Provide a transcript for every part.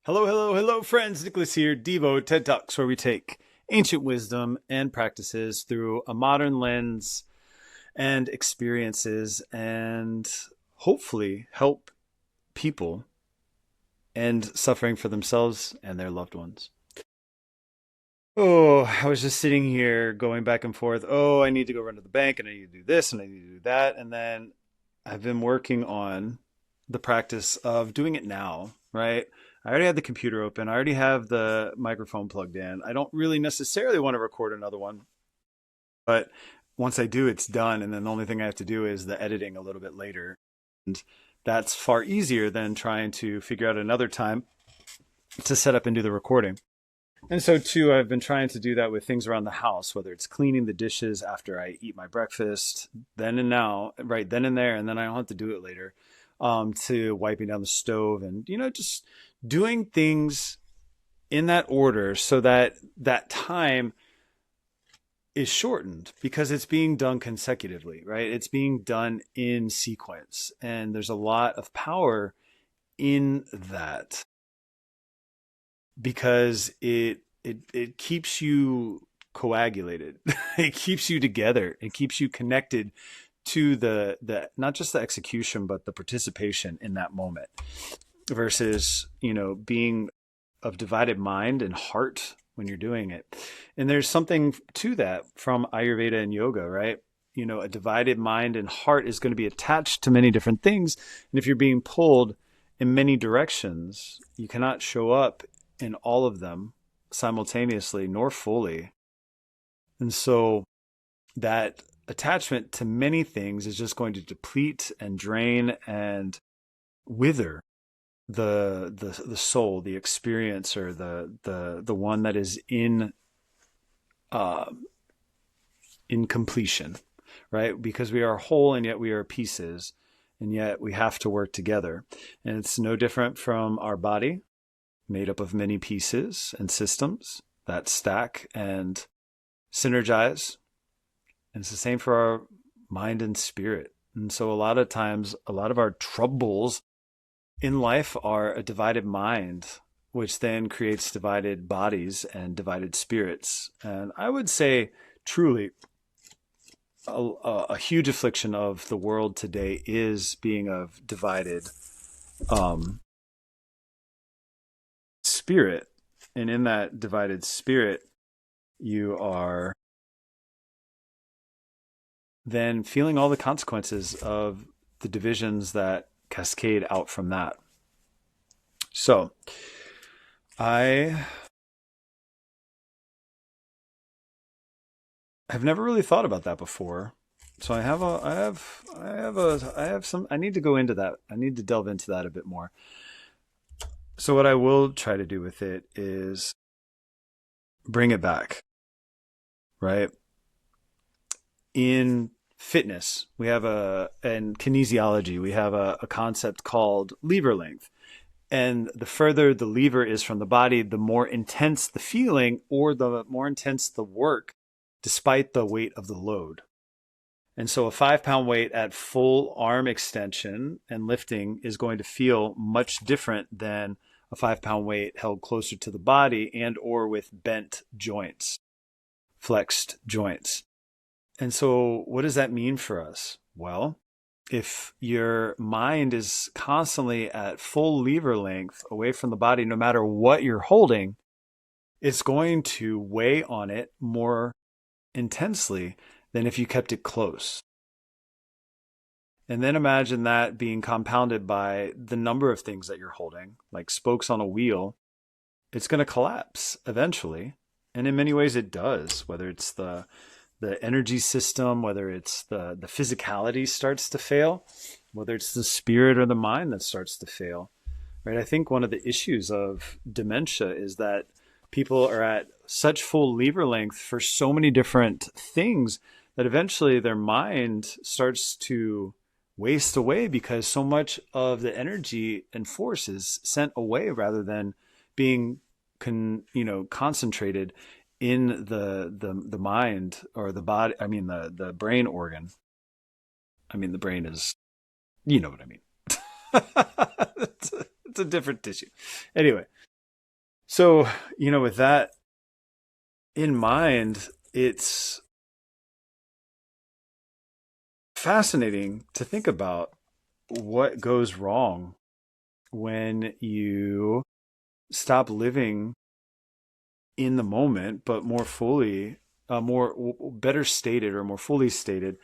Hello, hello, hello, friends. Nicholas here, DIVO TED Talks, where we take ancient wisdom and practices through a modern lens and experiences and hopefully help people end suffering for themselves and their loved ones. Oh, I was just sitting here going back and forth. Oh, I need to go run to the bank and I need to do this and I need to do that. And then I've been working on the practice of doing it now, right? I already had the computer open. I already have the microphone plugged in. I don't really necessarily want to record another one, but once I do, it's done. And then the only thing I have to do is the editing a little bit later. And that's far easier than trying to figure out another time to set up and do the recording. And so too, I've been trying to do that with things around the house, whether it's cleaning the dishes after I eat my breakfast, then and now, right then and there, and then I don't have to do it later, to wiping down the stove and, just doing things in that order so that that time is shortened because it's being done consecutively, right? It's being done in sequence. And there's a lot of power in that because it keeps you coagulated. It keeps you together. It keeps you connected to the not just the execution, but the participation in that moment versus, being of divided mind and heart when you're doing it. And there's something to that from Ayurveda and yoga, right? A divided mind and heart is going to be attached to many different things. And if you're being pulled in many directions, you cannot show up in all of them simultaneously nor fully. And so that attachment to many things is just going to deplete and drain and wither the soul, the experiencer, the one that is in completion, right? Because we are whole and yet we are pieces, and yet we have to work together. And it's no different from our body, made up of many pieces and systems that stack and synergize. And it's the same for our mind and spirit. And so a lot of times, a lot of our troubles in life are a divided mind, which then creates divided bodies and divided spirits. And I would say truly a huge affliction of the world today is being of divided spirit. And in that divided spirit, you are then feeling all the consequences of the divisions that cascade out from that. So I have never really thought about that before. So I need to go into that. I need to delve into that a bit more. So what I will try to do with it is bring it back, right? In fitness, we have and kinesiology, we have a concept called lever length. And the further the lever is from the body, the more intense the feeling or the more intense the work, despite the weight of the load. And so a 5-pound weight at full arm extension and lifting is going to feel much different than a 5-pound weight held closer to the body and or with bent joints, flexed joints. And so what does that mean for us? Well, if your mind is constantly at full lever length away from the body, no matter what you're holding, it's going to weigh on it more intensely than if you kept it close. And then imagine that being compounded by the number of things that you're holding, like spokes on a wheel. It's going to collapse eventually. And in many ways it does, whether it's the energy system, whether it's the physicality starts to fail, whether it's the spirit or the mind that starts to fail, right? I think one of the issues of dementia is that people are at such full lever length for so many different things that eventually their mind starts to waste away because so much of the energy and force is sent away rather than being concentrated in the mind or the body. I mean, the brain organ. I mean, the brain is, you know what I mean. It's a different tissue. Anyway, So, with that in mind, it's fascinating to think about what goes wrong when you stop living in the moment, but more fully, better stated or more fully stated,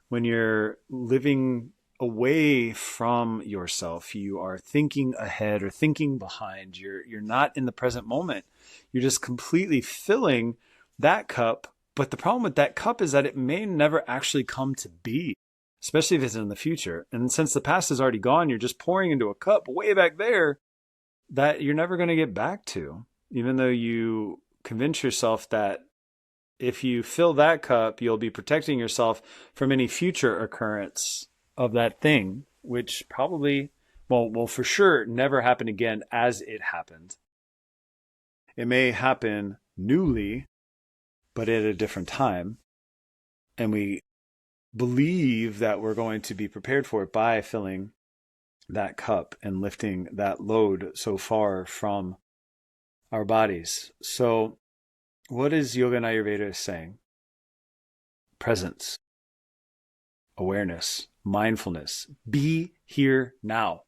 when you're living away from yourself, you are thinking ahead or thinking behind. You're not in the present moment. You're just completely filling that cup. But the problem with that cup is that it may never actually come to be, especially if it's in the future. And since the past is already gone, you're just pouring into a cup way back there that you're never going to get back to, even though you convince yourself that if you fill that cup, you'll be protecting yourself from any future occurrence of that thing, which probably, well, for sure, never happen again as it happened. It may happen newly, but at a different time. And we believe that we're going to be prepared for it by filling that cup and lifting that load so far from our bodies. So, what is Yoga and Ayurveda saying? Presence, awareness, mindfulness. Be here now.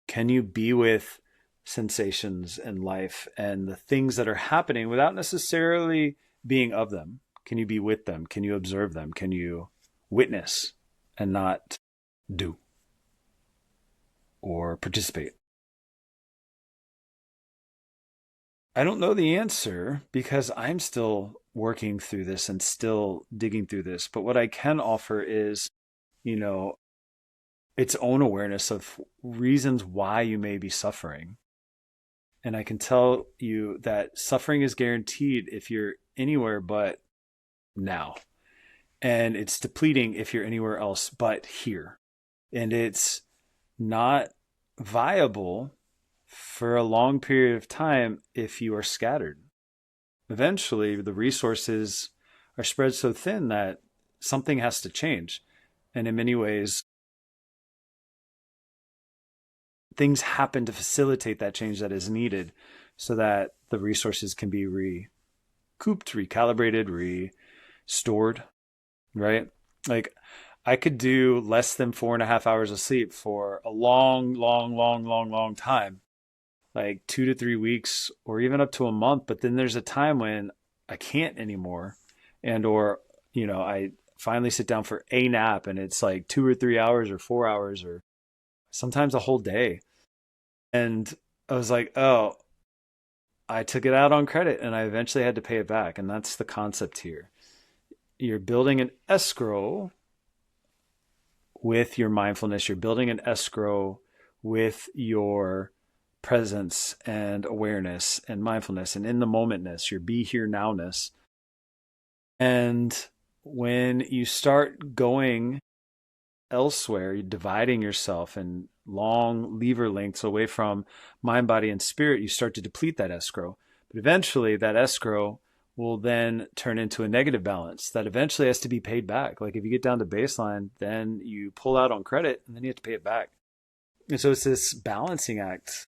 Can you be with sensations in life and the things that are happening without necessarily being of them? Can you be with them? Can you observe them? Can you witness and not do or participate? I don't know the answer because I'm still working through this and still digging through this. But what I can offer is, you know, its own awareness of reasons why you may be suffering. And I can tell you that suffering is guaranteed if you're anywhere but now. And it's depleting if you're anywhere else but here. And it's not viable for a long period of time if you are scattered. Eventually, the resources are spread so thin that something has to change. And in many ways, things happen to facilitate that change that is needed so that the resources can be recouped, recalibrated, restored, right? Like I could do less than 4.5 hours of sleep for a long time, like 2 to 3 weeks or even up to a month. But then there's a time when I can't anymore. And, or, I finally sit down for a nap and it's like 2 or 3 hours or 4 hours or sometimes a whole day. And I was like, oh, I took it out on credit and I eventually had to pay it back. And that's the concept here. You're building an escrow with your mindfulness. You're building an escrow with your presence and awareness and mindfulness and in the momentness, your be here nowness. And when you start going elsewhere, you're dividing yourself in long lever lengths away from mind, body, and spirit, you start to deplete that escrow. But eventually that escrow will then turn into a negative balance that eventually has to be paid back. Like if you get down to baseline, then you pull out on credit and then you have to pay it back. And so it's this balancing act,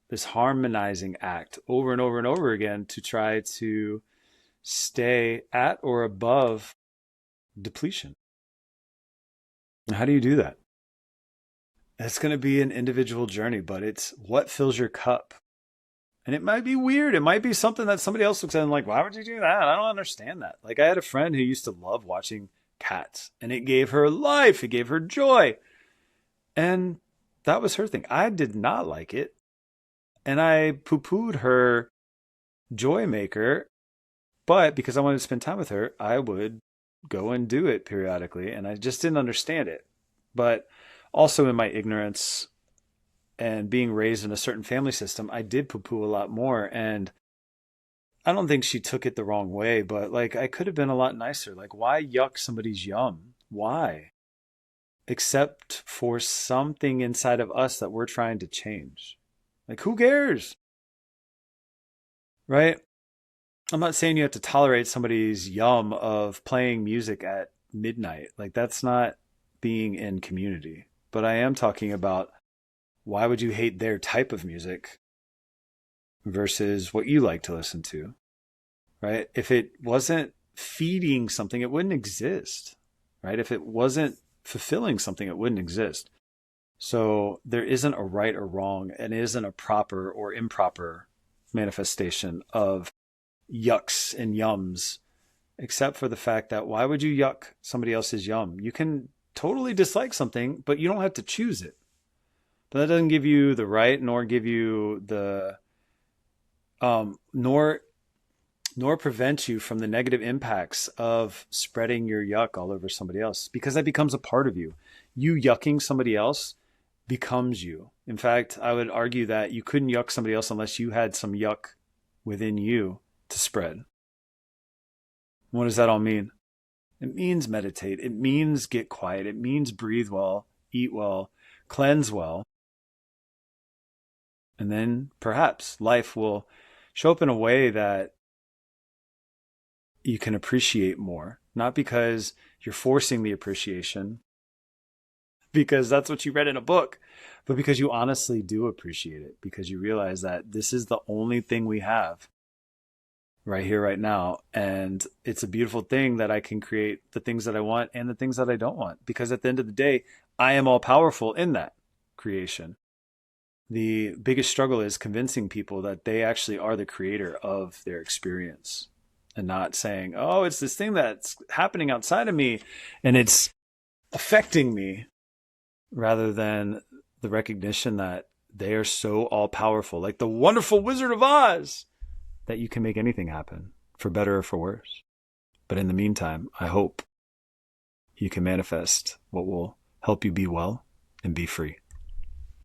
this harmonizing act over and over and over again to try to stay at or above depletion. How do you do that? It's going to be an individual journey, but it's what fills your cup. And it might be weird. It might be something that somebody else looks at and like, why would you do that? I don't understand that. Like I had a friend who used to love watching cats and it gave her life. It gave her joy. And that was her thing. I did not like it. And I poo-pooed her joy maker. But because I wanted to spend time with her, I would go and do it periodically. And I just didn't understand it. But also in my ignorance and being raised in a certain family system, I did poo-poo a lot more. And I don't think she took it the wrong way, but like I could have been a lot nicer. Like, why yuck somebody's yum? Why? Except for something inside of us that we're trying to change. Like, who cares? Right? I'm not saying you have to tolerate somebody's yum of playing music at midnight. Like, that's not being in community. But I am talking about why would you hate their type of music versus what you like to listen to, right? If it wasn't feeding something, it wouldn't exist, right? If it wasn't fulfilling something, it wouldn't exist. So there isn't a right or wrong, and it isn't a proper or improper manifestation of yucks and yums, except for the fact that why would you yuck somebody else's yum? You can totally dislike something, but you don't have to choose it. But that doesn't give you the right, nor give you the, nor prevent you from the negative impacts of spreading your yuck all over somebody else, because that becomes a part of you. You yucking somebody else becomes you. In fact, I would argue that you couldn't yuck somebody else unless you had some yuck within you to spread. What does that all mean? It means meditate. It means get quiet. It means breathe well, eat well, cleanse well. And then perhaps life will show up in a way that you can appreciate more, not because you're forcing the appreciation, because that's what you read in a book, but because you honestly do appreciate it, because you realize that this is the only thing we have right here, right now. And it's a beautiful thing that I can create the things that I want and the things that I don't want, because at the end of the day, I am all powerful in that creation. The biggest struggle is convincing people that they actually are the creator of their experience, and not saying, oh, it's this thing that's happening outside of me and it's affecting me, rather than the recognition that they are so all powerful, like the wonderful Wizard of Oz, that you can make anything happen, for better or for worse. But in the meantime, I hope you can manifest what will help you be well and be free.